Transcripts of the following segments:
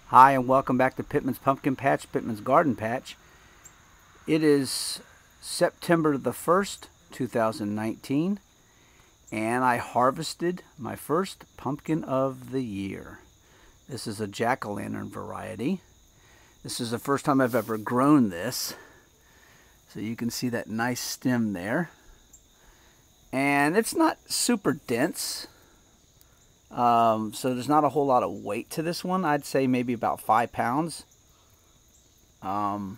Hi, and welcome back to Pittman's Pumpkin Patch, Pittman's Garden Patch. It is September the 1st, 2019, and I harvested my first pumpkin of the year. This is a jack-o'-lantern variety. This is the first time I've ever grown this. So you can see that nice stem there. And it's not super dense. So there's not a whole lot of weight to this one. I'd say maybe about 5 pounds. But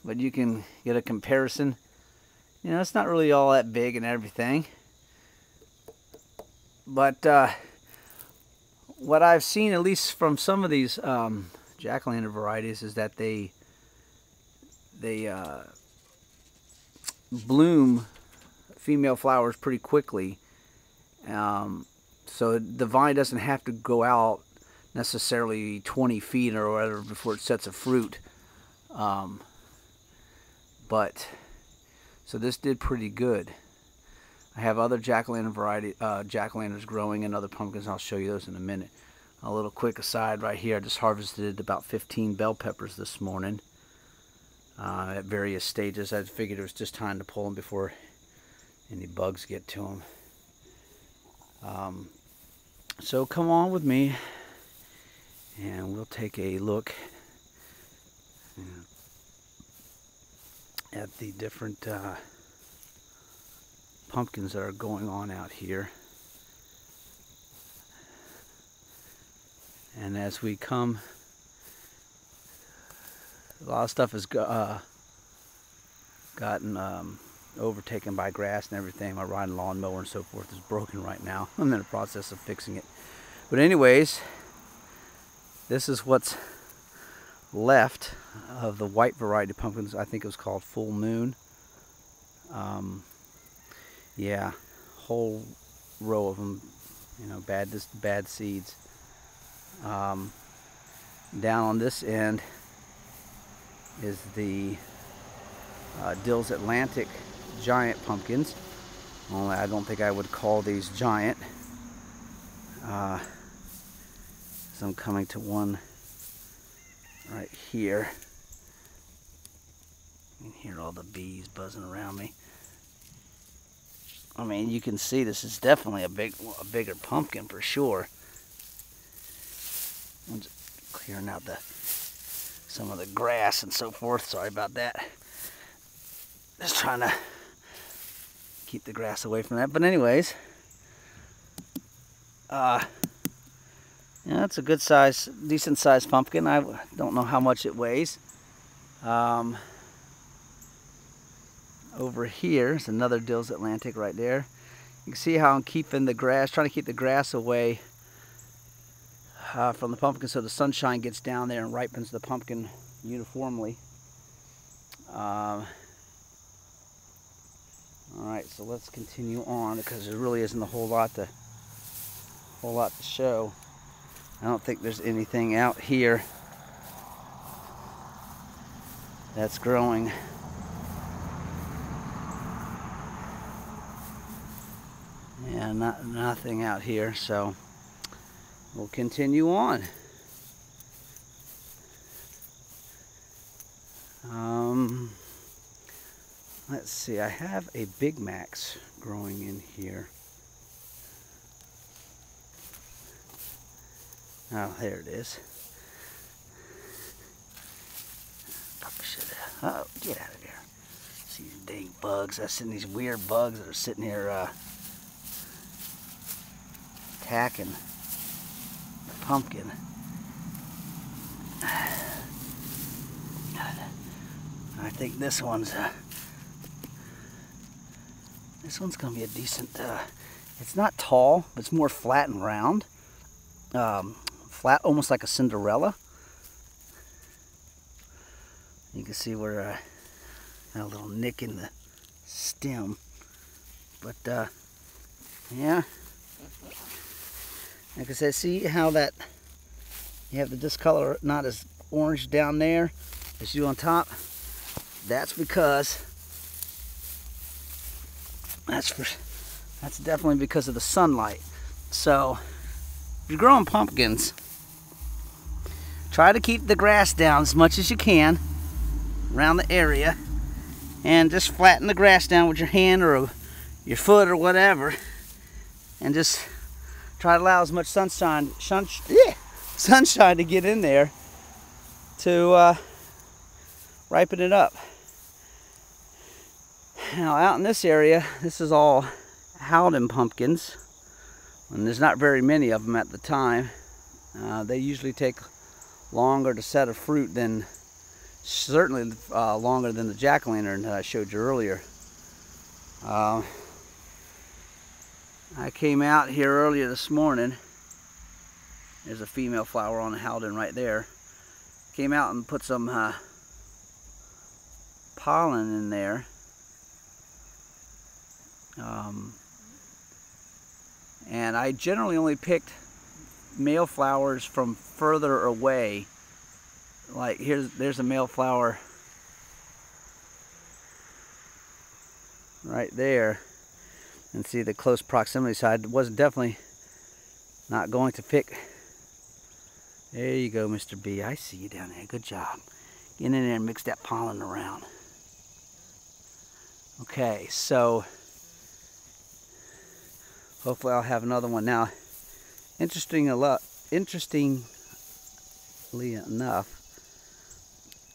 you can get a comparison. You know, it's not really all that big and everything. But what I've seen, at least from some of these jack-o'-lantern varieties, is that they bloom female flowers pretty quickly. So the vine doesn't have to go out necessarily 20 feet or whatever before it sets a fruit. But so this did pretty good. I have other jack-o'-lantern variety jack-o'-lanterns growing and other pumpkins. I'll show you those in a minute. A little quick aside right here. I just harvested about 15 bell peppers this morning at various stages. I figured it was just time to pull them before any bugs get to them. So come on with me and we'll take a look at the different pumpkins that are going on out here. And as we come, a lot of stuff has gotten overtaken by grass and everything. My riding lawnmower and so forth is broken right now. I'm in the process of fixing it. But anyways, this is what's left of the white variety pumpkins. I think it was called Full Moon. Yeah, whole row of them, you know, bad seeds. Down on this end is the Dill's Atlantic giant pumpkins. Only I don't think I would call these giant. So I'm coming to one right here. You can hear all the bees buzzing around me. I mean, you can see this is definitely a bigger pumpkin for sure. I'm just clearing out some of the grass and so forth. Sorry about that. Just trying to keep the grass away from that. But anyways, yeah, it's a good size, decent sized pumpkin. I don't know how much it weighs. Over here is another Dill's Atlantic right there. You can see how I'm keeping the grass, trying to keep the grass away from the pumpkin so the sunshine gets down there and ripens the pumpkin uniformly. Alright, so let's continue on because there really isn't a whole lot to show. I don't think there's anything out here that's growing. Yeah, nothing out here, so we'll continue on. Let's see, I have a Big Max growing in here. Oh, there it is. Probably should have. Oh, get out of here. See these dang bugs. I've seen these weird bugs that are sitting here attacking the pumpkin. I think this one's gonna be a decent. It's not tall, but it's more flat and round. Flat, almost like a Cinderella. You can see where a little nick in the stem, but yeah. Like I said, see how that you have the discolor not as orange down there as you on top. That's because that's definitely because of the sunlight. So if you're growing pumpkins, try to keep the grass down as much as you can around the area, and just flatten the grass down with your hand or your foot or whatever, and just try to allow as much sunshine to get in there to ripen it up. Now out in this area, this is all Howden pumpkins, and there's not very many of them at the time. They usually take longer to set a fruit than, certainly longer than the jack-o'-lantern that I showed you earlier. I came out here earlier this morning. There's a female flower on the Howden right there. Came out and put some pollen in there. And I generally only picked male flowers from further away. Like there's a male flower right there, and see the close proximity. So I was definitely not going to pick. There you go, Mr. B. I see you down there. Good job. Get in there and mix that pollen around. Okay, so hopefully I'll have another one now. Interestingly enough,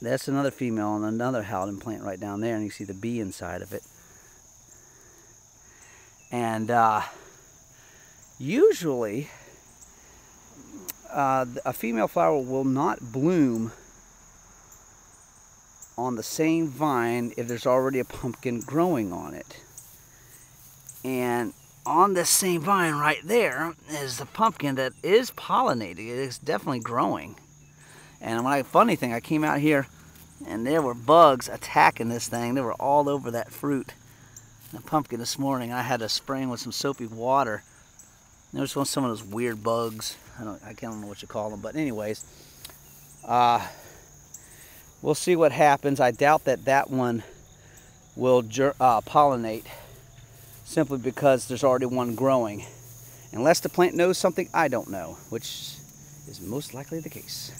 that's another female on another Howden plant right down there, and you see the bee inside of it. And usually a female flower will not bloom on the same vine if there's already a pumpkin growing on it. And on this same vine right there is the pumpkin that is pollinating. It is definitely growing. And funny thing, I came out here and there were bugs attacking this thing. They were all over that fruit, the pumpkin, this morning. I had to spray them with some soapy water. There was some of those weird bugs. I can't know what you call them, but anyways, we'll see what happens. I doubt that one will pollinate, simply because there's already one growing. Unless the plant knows something I don't know, which is most likely the case.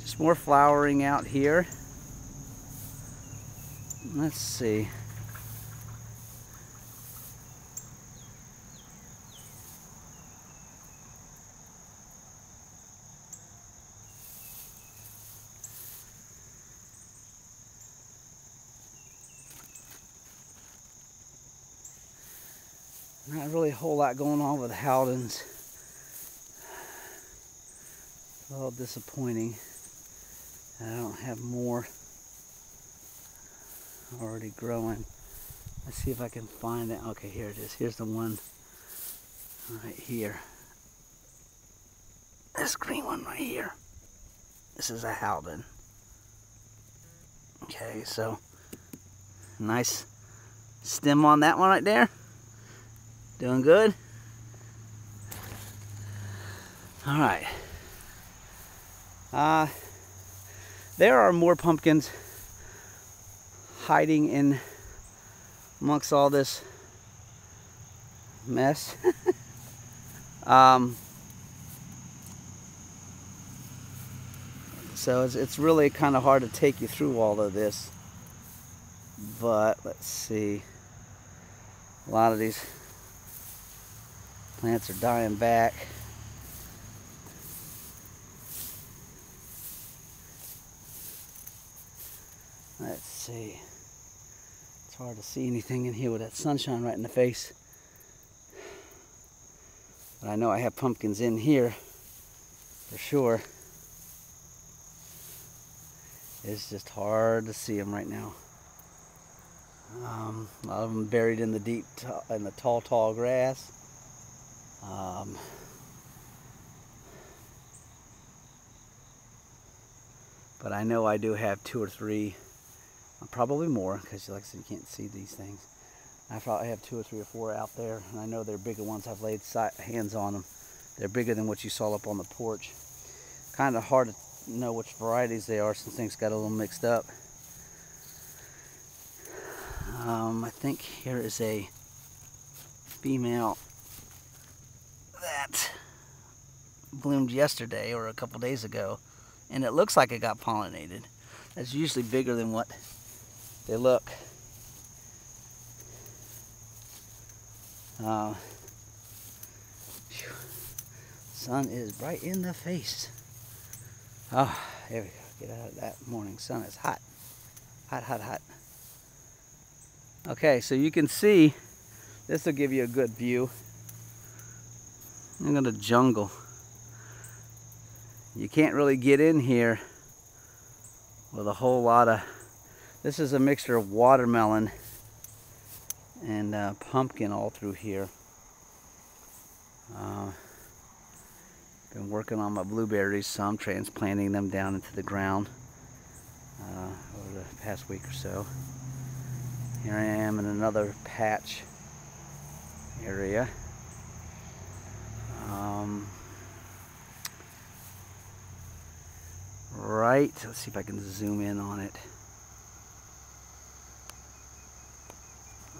Just more flowering out here. Let's see. Not really a whole lot going on with Howdens. A little disappointing. I don't have more already growing. Let's see if I can find it. Okay, here it is. Here's the one right here. This green one right here. This is a Howden. Okay, so nice stem on that one right there. Doing good. All right. There are more pumpkins hiding in amongst all this mess. So it's really kind of hard to take you through all of this. But let's see. A lot of these plants are dying back. Let's see. It's hard to see anything in here with that sunshine right in the face. But I know I have pumpkins in here for sure. It's just hard to see them right now. A lot of them buried in the tall grass. But I know I do have 2 or 3, probably more, because like I said, you can't see these things. I probably have 2 or 3 or 4 out there, and I know they're bigger ones. I've laid hands on them. They're bigger than what you saw up on the porch. Kind of hard to know which varieties they are since things got a little mixed up. I think here is a female that bloomed yesterday or a couple days ago, and it looks like it got pollinated. That's usually bigger than what they look. Sun is bright in the face. Oh, there we go. Get out of that morning sun. It's hot. Hot, hot, hot. Okay, so you can see, this will give you a good view. Look at the jungle. You can't really get in here with a whole lot of, this is a mixture of watermelon and pumpkin all through here. Been working on my blueberries, so I'm transplanting them down into the ground over the past week or so. Here I am in another patch area. Right, let's see if I can zoom in on it.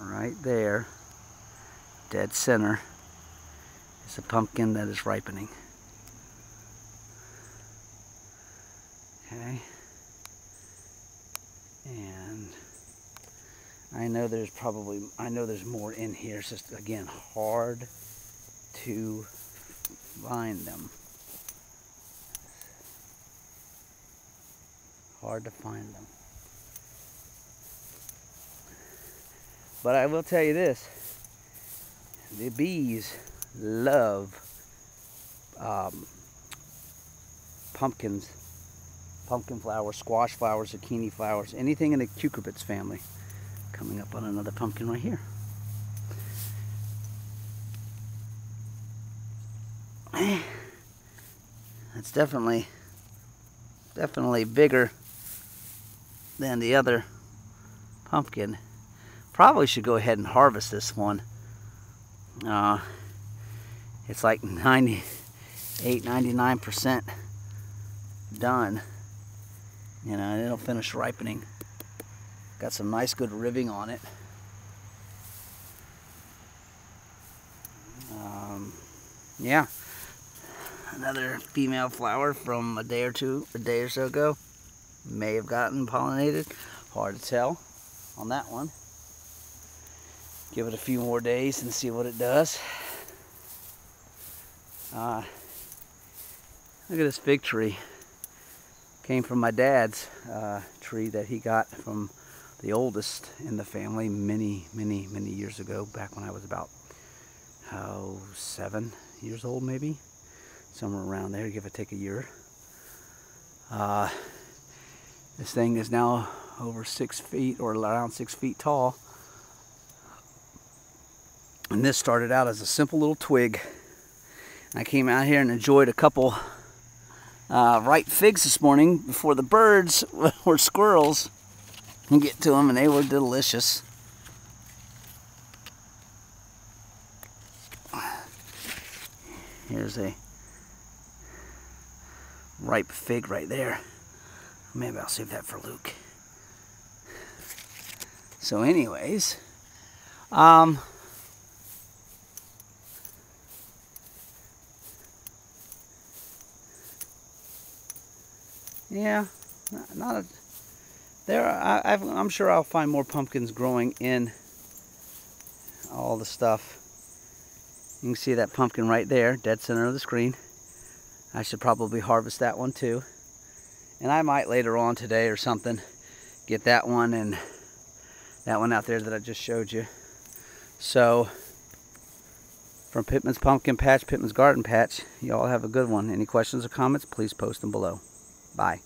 Right there, dead center, is a pumpkin that is ripening. Okay, and I know there's more in here. It's just, again, hard to find them. Hard to find them. But I will tell you this, the bees love pumpkins, pumpkin flowers, squash flowers, zucchini flowers, anything in the cucurbits family. Coming up on another pumpkin right here. It's definitely bigger than the other pumpkin. Probably should go ahead and harvest this one. It's like 98-99% done. You know, it'll finish ripening. Got some nice good ribbing on it. Yeah, another female flower from a day or so ago. May have gotten pollinated. Hard to tell on that one. Give it a few more days and see what it does. Look at this fig tree. Came from my dad's tree that he got from the oldest in the family many years ago, back when I was about 7 years old, maybe, somewhere around there, give or take a year. This thing is now over 6 feet, or around 6 feet tall, and this started out as a simple little twig. I came out here and enjoyed a couple ripe figs this morning before the birds or squirrels can get to them, and they were delicious. Here's a ripe fig right there. Maybe I'll save that for Luke. So anyways, yeah, I'm sure I'll find more pumpkins growing in all the stuff. You can see that pumpkin right there, dead center of the screen. I should probably harvest that one too. And I might later on today or something get that one and that one out there that I just showed you. So, from Pittman's Pumpkin Patch, Pittman's Garden Patch, you all have a good one. Any questions or comments, please post them below. Bye.